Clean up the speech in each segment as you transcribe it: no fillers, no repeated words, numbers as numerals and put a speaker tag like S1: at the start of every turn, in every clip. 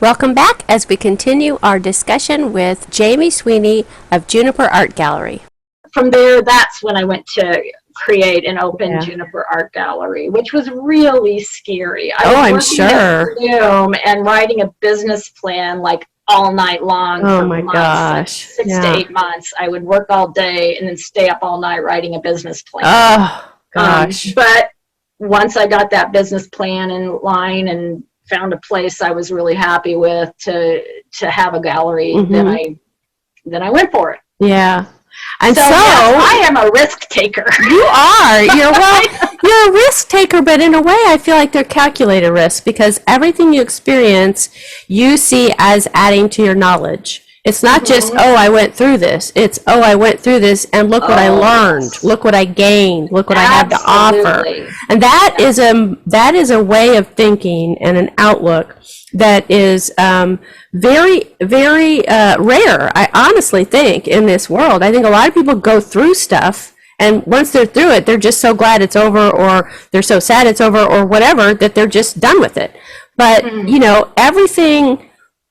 S1: Welcome back as we continue our discussion with Jaime Sweany of Juniper Art Gallery.
S2: From there, that's when I went to create an open Juniper Art Gallery, which was really scary.
S1: I'm sure.
S2: Zoom and writing a business plan like all night long for months,
S1: gosh.
S2: Like 6 to 8 months. I would work all day and then stay up all night writing a business plan.
S1: Oh, gosh.
S2: But once I got that business plan in line and found a place I was really happy with to have a gallery, then I went for it.
S1: Yeah. And so
S2: yes, I am a risk taker.
S1: You are. You're a risk taker, but in a way I feel like they're calculated risks because everything you experience you see as adding to your knowledge. It's not just, oh, I went through this. It's, oh, I went through this and look what I learned. Look what I gained. Look what I have to offer. And that is a way of thinking and an outlook that is very, very rare, I honestly think, in this world. I think a lot of people go through stuff, and once they're through it, they're just so glad it's over, or they're so sad it's over, or whatever, that they're just done with it. But, you know, everything...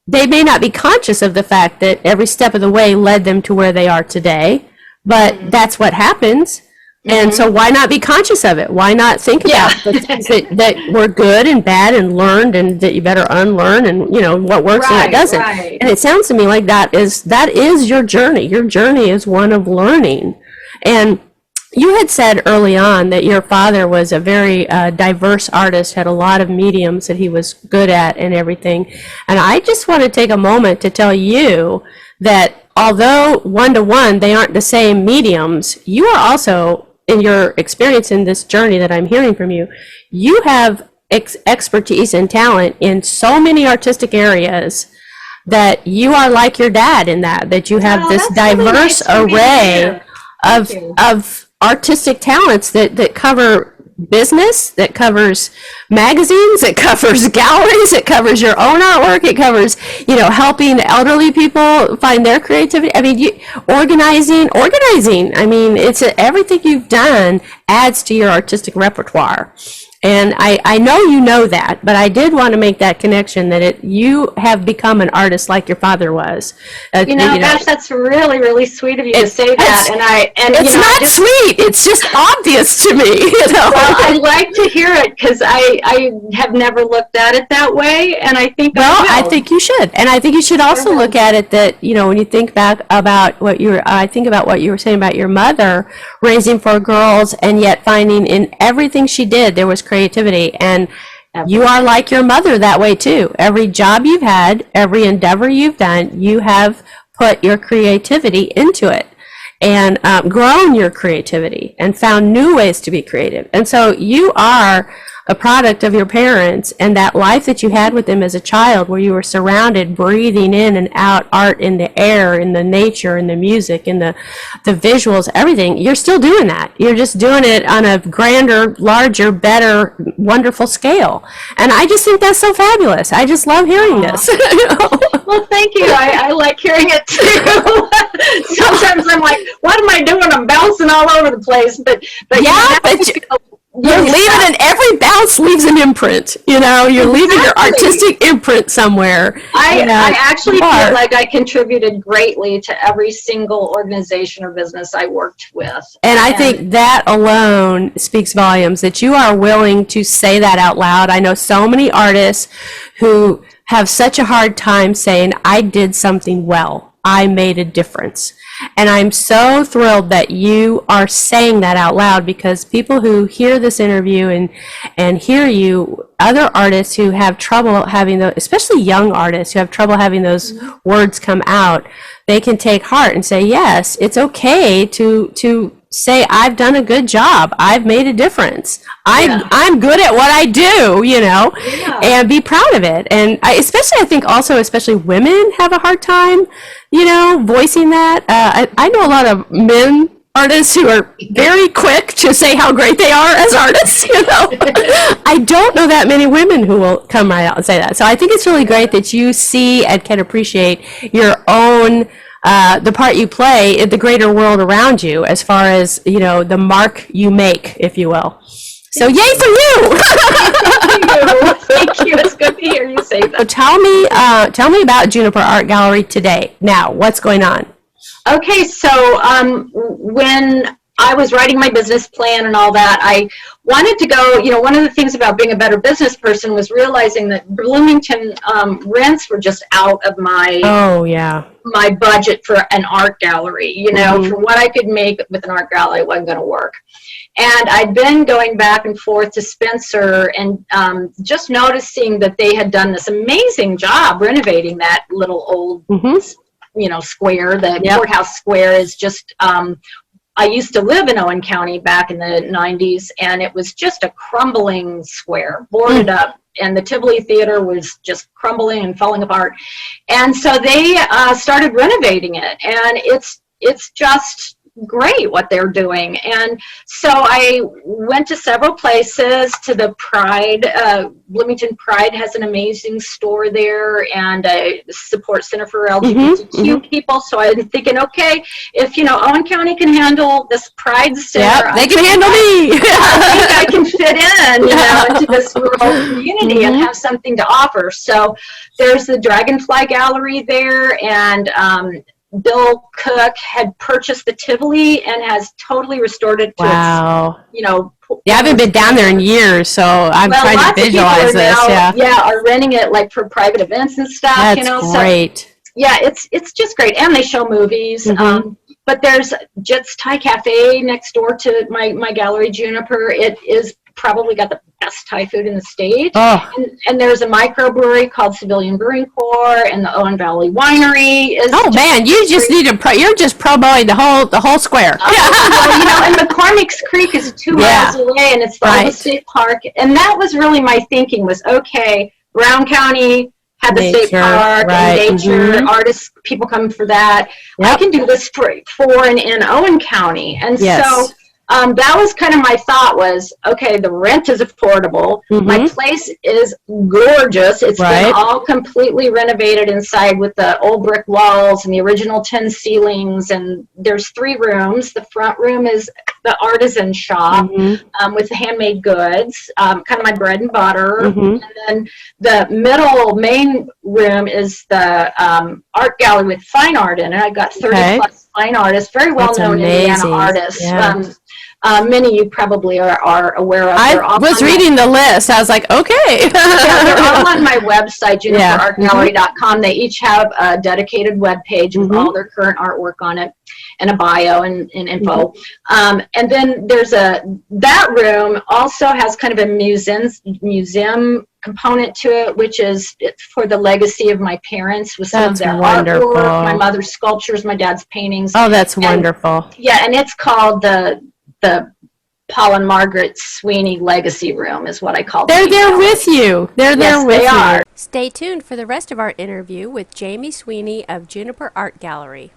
S1: They may not be conscious of the fact that every step of the way led them to where they are today, but that's what happens. And so why not be conscious of it? Why not think about the things that were good and bad and learned and that you better unlearn and, you know, what works and what doesn't. And it sounds to me like that is your journey. Your journey is one of learning. And you had said early on that your father was a very diverse artist, had a lot of mediums that he was good at and everything. And I just want to take a moment to tell you that although one-to-one they aren't the same mediums, you are also, in your experience in this journey that I'm hearing from you, you have expertise and talent in so many artistic areas that you are like your dad in that you have this diverse array of artistic talents that cover business, that covers magazines, it covers galleries, it covers your own artwork, it covers, you know, helping elderly people find their creativity. I mean, organizing. I mean, it's everything you've done adds to your artistic repertoire. And I know you know that, but I did want to make that connection that you have become an artist like your father was.
S2: Gosh, that's really, really sweet of you to say that. And
S1: it's not sweet; it's just obvious to me. You know?
S2: Well, I like to hear it because I have never looked at it that way, and I think
S1: I think you should, and I think you should also look at it that, you know, when you think back about I think about what you were saying about your mother raising 4 girls, and yet finding in everything she did there was creativity. And you are like your mother that way too. Every job you've had, every endeavor you've done, you have put your creativity into it and grown your creativity and found new ways to be creative. And so you are a product of your parents and that life that you had with them as a child, where you were surrounded, breathing in and out art in the air, in the nature, in the music, in the visuals, everything. You're still doing that. You're just doing it on a grander, larger, better, wonderful scale. And I just think that's so fabulous. I just love hearing this.
S2: Well, thank you. I like hearing it too. Sometimes I'm like, what am I doing? I'm bouncing all over the place. But
S1: you're leaving, and every bounce leaves an imprint. You know, you're leaving your artistic imprint somewhere.
S2: I actually feel like I contributed greatly to every single organization or business I worked with.
S1: And I think that alone speaks volumes, that you are willing to say that out loud. I know so many artists who have such a hard time saying, I did something well. I made a difference. And I'm so thrilled that you are saying that out loud, because people who hear this interview and hear you, other artists who have trouble having those, especially young artists who have trouble having those words come out, they can take heart and say, yes, it's okay to say, I've done a good job. I've made a difference. I'm good at what I do, you know, and be proud of it. And I think especially women have a hard time, you know, voicing that. I know a lot of men artists who are very quick to say how great they are as artists, you know. I don't know that many women who will come right out and say that. So I think it's really great that you see and can appreciate your own the part you play in the greater world around you, as far as, you know, the mark you make, if you will. So yay for you!
S2: Thank you. It's good to hear you say
S1: So
S2: that.
S1: tell me about Juniper Art Gallery today. Now, what's going on?
S2: Okay, so when I was writing my business plan and all that, I wanted to go, one of the things about being a better business person was realizing that Bloomington rents were just out of my my budget for an art gallery. For what I could make with an art gallery, it wasn't going to work. And I'd been going back and forth to Spencer and just noticing that they had done this amazing job renovating that little old square. The courthouse square is just, I used to live in Owen County back in the 90s, and it was just a crumbling square, boarded up, and the Tivoli Theater was just crumbling and falling apart. And so they started renovating it, and it's just great what they're doing. And so I went to several places, to the Pride. Bloomington Pride has an amazing store there, and a support center for LGBTQ people. So I'm thinking, okay, if Owen County can handle this Pride center,
S1: they can handle me.
S2: I think I can fit in, into this rural community and have something to offer. So there's the Dragonfly Gallery there, and Bill Cook had purchased the Tivoli and has totally restored it to its,
S1: I haven't been down there in years, so I'm trying to visualize this.
S2: Are renting it like for private events and stuff.
S1: That's great.
S2: So, it's just great, and they show movies. But there's Jit's Thai Cafe next door to my gallery, Juniper. It is probably got the best Thai food in the state. And there's a microbrewery called Civilian Brewing Corps, and the Owen Valley Winery is. Oh man,
S1: you just need to you're just promoting the whole square.
S2: And McCormick's Creek is 2 miles away, and it's the oldest state park. And that was really my thinking was, okay, Brown County had the state park and nature, artists, people come for that. I can do this for and in Owen County. And so that was kind of my thought was, okay, the rent is affordable. My place is gorgeous. It's been all completely renovated inside with the old brick walls and the original tin ceilings. And there's 3 rooms. The front room is the artisan shop with the handmade goods, kind of my bread and butter. And then the middle main room is the art gallery with fine art in it. I've got 30 plus fine artists, very well known Indiana artists. Many of you probably are aware of.
S1: I was reading the list. I was like, okay.
S2: They're all on my website, juniperartgallery.com. They each have a dedicated web page with all their current artwork on it and a bio and info. And then there's that room also has kind of a museum component to it, which is for the legacy of my parents with some of their artwork, my mother's sculptures, my dad's paintings.
S1: Oh, that's wonderful.
S2: And it's called the Paul and Margaret Sweany Legacy Room is what I call it.
S1: They're there with you. They're there with you.
S3: Stay tuned for the rest of our interview with Jaime Sweany of Juniper Art Gallery.